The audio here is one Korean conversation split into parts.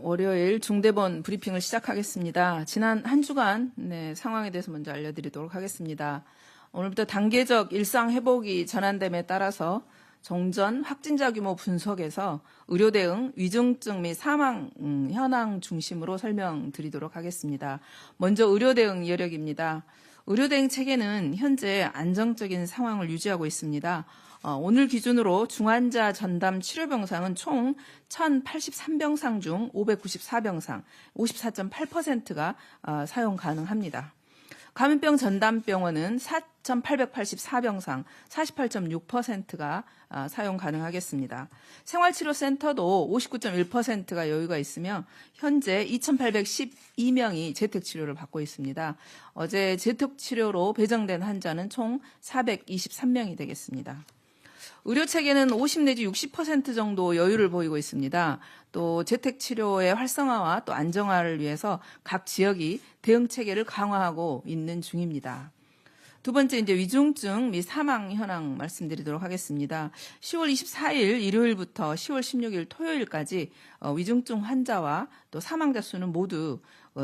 월요일 중대본 브리핑을 시작하겠습니다. 지난 한 주간 상황에 대해서 먼저 알려드리도록 하겠습니다. 오늘부터 단계적 일상 회복이 전환됨에 따라서 종전 확진자 규모 분석에서 의료 대응, 위중증 및 사망 현황 중심으로 설명드리도록 하겠습니다. 먼저 의료 대응 여력입니다. 의료 대응 체계는 현재 안정적인 상황을 유지하고 있습니다. 오늘 기준으로 중환자 전담 치료병상은 총 1,083병상 중 594병상, 54.8%가 사용 가능합니다. 감염병 전담병원은 4,884병상, 48.6%가 사용 가능하겠습니다. 생활치료센터도 59.1%가 여유가 있으며 현재 2,812명이 재택치료를 받고 있습니다. 어제 재택치료로 배정된 환자는 총 423명이 되겠습니다. 의료체계는 50 내지 60% 정도 여유를 보이고 있습니다. 또 재택치료의 활성화와 또 안정화를 위해서 각 지역이 대응체계를 강화하고 있는 중입니다. 두 번째, 위중증 및 사망 현황 말씀드리도록 하겠습니다. 10월 24일 일요일부터 10월 16일 토요일까지 위중증 환자와 또 사망자 수는 모두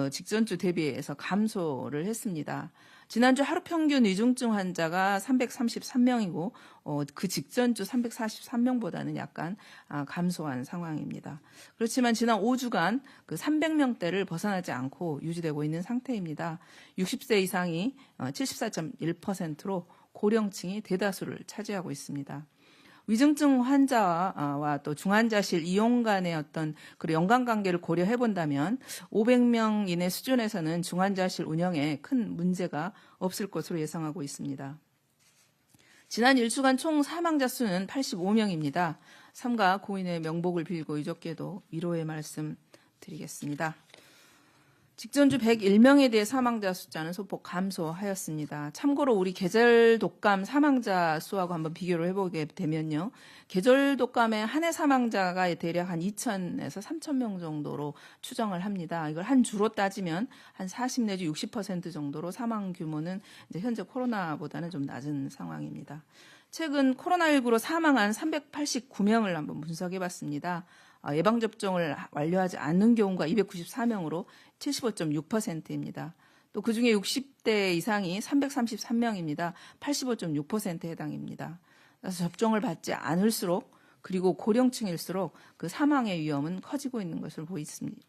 직전주 대비해서 감소를 했습니다. 지난주 하루 평균 위중증 환자가 333명이고 그 직전주 343명보다는 약간 감소한 상황입니다. 그렇지만 지난 5주간 그 300명대를 벗어나지 않고 유지되고 있는 상태입니다. 60세 이상이 74.1%로 고령층이 대다수를 차지하고 있습니다. 위중증 환자와 또 중환자실 이용 간의 어떤 연관 관계를 고려해 본다면 500명 이내 수준에서는 중환자실 운영에 큰 문제가 없을 것으로 예상하고 있습니다. 지난 1주간 총 사망자 수는 85명입니다. 삼가 고인의 명복을 빌고 유족께도 위로의 말씀 드리겠습니다. 직전주 101명에 대해 사망자 숫자는 소폭 감소하였습니다. 참고로 우리 계절 독감 사망자 수하고 한번 비교를 해보게 되면요. 계절 독감의 한 해 사망자가 대략 한 2,000에서 3,000명 정도로 추정을 합니다. 이걸 한 주로 따지면 한 40 내지 60% 정도로 사망 규모는 현재 코로나보다는 좀 낮은 상황입니다. 최근 코로나19로 사망한 389명을 한번 분석해봤습니다. 예방접종을 완료하지 않는 경우가 294명으로 75.6%입니다. 또 그중에 60대 이상이 333명입니다. 85.6%에 해당입니다. 그래서 접종을 받지 않을수록 그리고 고령층일수록 그 사망의 위험은 커지고 있는 것을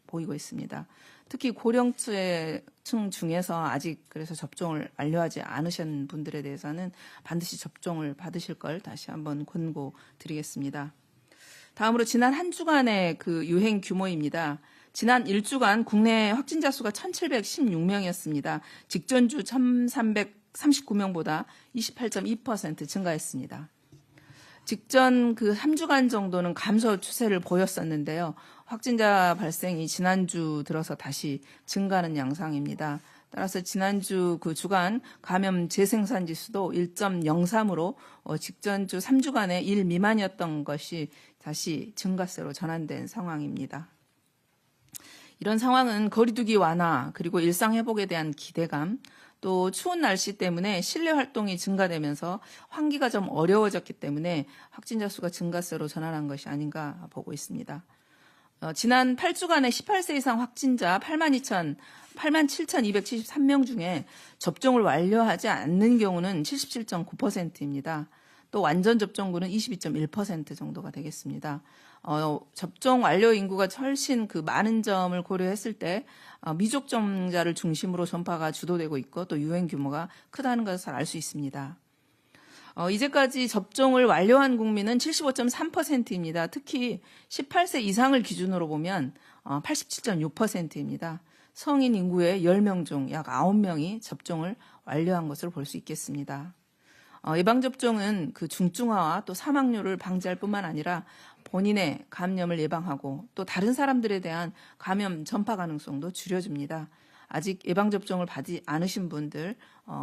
보이고 있습니다. 특히 고령층 중에서 아직 그래서 접종을 완료하지 않으신 분들에 대해서는 반드시 접종을 받으실 걸 다시 한번 권고드리겠습니다. 다음으로 지난 한 주간의 그 유행 규모입니다. 지난 1주간 국내 확진자 수가 1,716명이었습니다. 직전주 1,339명보다 28.2% 증가했습니다. 직전 그 3주간 정도는 감소 추세를 보였었는데요. 확진자 발생이 지난주 들어서 다시 증가하는 양상입니다. 따라서 지난주 그 주간 감염 재생산 지수도 1.03으로 직전주 3주간의 1 미만이었던 것이 다시 증가세로 전환된 상황입니다. 이런 상황은 거리두기 완화 그리고 일상 회복에 대한 기대감 또 추운 날씨 때문에 실내 활동이 증가되면서 환기가 좀 어려워졌기 때문에 확진자 수가 증가세로 전환한 것이 아닌가 보고 있습니다. 지난 8주간의 18세 이상 확진자 87,273명 중에 접종을 완료하지 않는 경우는 77.9%입니다. 또 완전 접종률은 22.1% 정도가 되겠습니다. 접종 완료 인구가 훨씬 그 많은 점을 고려했을 때 미접종자를 중심으로 전파가 주도되고 있고 또 유행 규모가 크다는 것을 알 수 있습니다. 이제까지 접종을 완료한 국민은 75.3%입니다. 특히 18세 이상을 기준으로 보면 87.6%입니다. 성인 인구의 10명 중 약 9명이 접종을 완료한 것으로 볼 수 있겠습니다. 예방접종은 그 중증화와 또 사망률을 방지할 뿐만 아니라 본인의 감염을 예방하고 또 다른 사람들에 대한 감염 전파 가능성도 줄여줍니다. 아직 예방접종을 받지 않으신 분들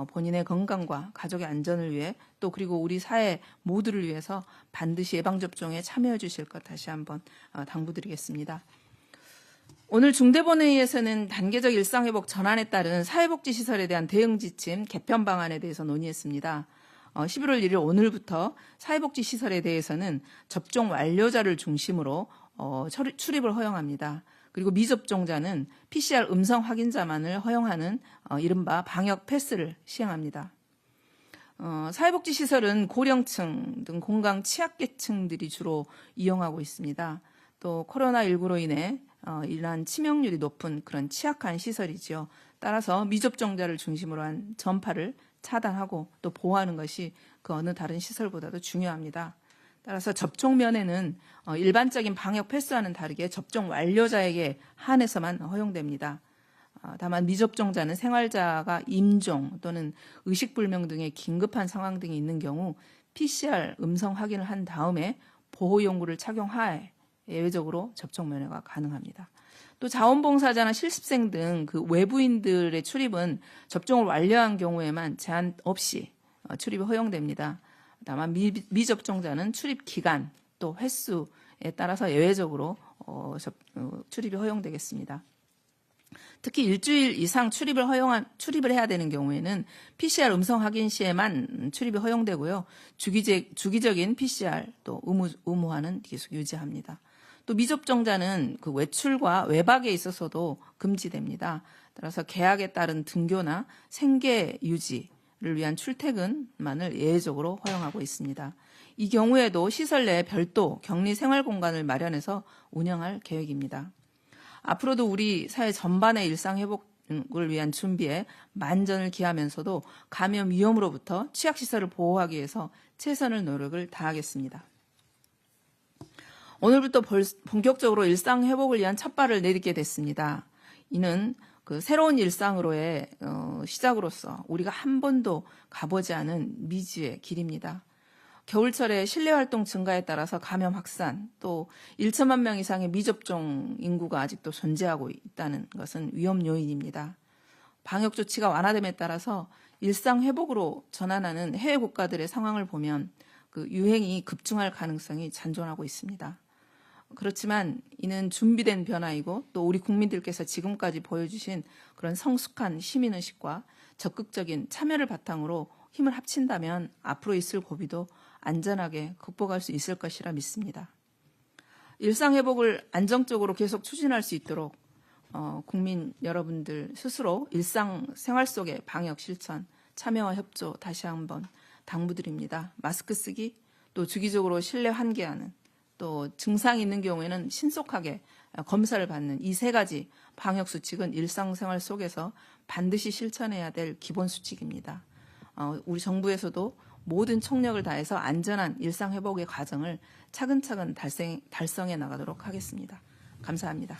본인의 건강과 가족의 안전을 위해 또 그리고 우리 사회 모두를 위해서 반드시 예방접종에 참여해 주실 것 다시 한번 당부드리겠습니다. 오늘 중대본회의에서는 단계적 일상회복 전환에 따른 사회복지시설에 대한 대응 지침 개편 방안에 대해서 논의했습니다. 11월 1일 오늘부터 사회복지시설에 대해서는 접종 완료자를 중심으로 출입을 허용합니다. 그리고 미접종자는 PCR 음성 확인자만을 허용하는 이른바 방역 패스를 시행합니다. 사회복지시설은 고령층 등 공강 취약계층들이 주로 이용하고 있습니다. 또 코로나19로 인해 이러한 치명률이 높은 그런 취약한 시설이지요. 따라서 미접종자를 중심으로 한 전파를 차단하고 또 보호하는 것이 그 어느 다른 시설보다도 중요합니다. 따라서 접종 면에는 일반적인 방역 패스와는 다르게 접종 완료자에게 한해서만 허용됩니다. 다만 미접종자는 생활자가 임종 또는 의식불명 등의 긴급한 상황 등이 있는 경우 PCR 음성 확인을 한 다음에 보호용구를 착용하에 예외적으로 접종 면회가 가능합니다. 또 자원봉사자나 실습생 등 그 외부인들의 출입은 접종을 완료한 경우에만 제한 없이 출입이 허용됩니다. 다만 미접종자는 출입 기간 또 횟수에 따라서 예외적으로 출입이 허용되겠습니다. 특히 일주일 이상 출입을 해야 되는 경우에는 PCR 음성 확인 시에만 출입이 허용되고요. 주기적인 PCR 또 의무화는 계속 유지합니다. 또 미접종자는 그 외출과 외박에 있어서도 금지됩니다. 따라서 계약에 따른 등교나 생계 유지를 위한 출퇴근만을 예외적으로 허용하고 있습니다. 이 경우에도 시설 내에 별도 격리 생활 공간을 마련해서 운영할 계획입니다. 앞으로도 우리 사회 전반의 일상 회복을 위한 준비에 만전을 기하면서도 감염 위험으로부터 취약시설을 보호하기 위해서 최선의 노력을 다하겠습니다. 오늘부터 본격적으로 일상 회복을 위한 첫발을 내딛게 됐습니다. 이는 그 새로운 일상으로의 시작으로서 우리가 한 번도 가보지 않은 미지의 길입니다. 겨울철에 실내 활동 증가에 따라서 감염 확산, 또 1천만 명 이상의 미접종 인구가 아직도 존재하고 있다는 것은 위험 요인입니다. 방역 조치가 완화됨에 따라서 일상 회복으로 전환하는 해외 국가들의 상황을 보면 그 유행이 급증할 가능성이 잔존하고 있습니다. 그렇지만 이는 준비된 변화이고 또 우리 국민들께서 지금까지 보여주신 그런 성숙한 시민의식과 적극적인 참여를 바탕으로 힘을 합친다면 앞으로 있을 고비도 안전하게 극복할 수 있을 것이라 믿습니다. 일상회복을 안정적으로 계속 추진할 수 있도록 국민 여러분들 스스로 일상생활 속의 방역 실천, 참여와 협조 다시 한번 당부드립니다. 마스크 쓰기, 또 주기적으로 실내 환기하는, 또 증상이 있는 경우에는 신속하게 검사를 받는 이 세 가지 방역 수칙은 일상생활 속에서 반드시 실천해야 될 기본 수칙입니다. 우리 정부에서도 모든 총력을 다해서 안전한 일상회복의 과정을 차근차근 달성해 나가도록 하겠습니다. 감사합니다.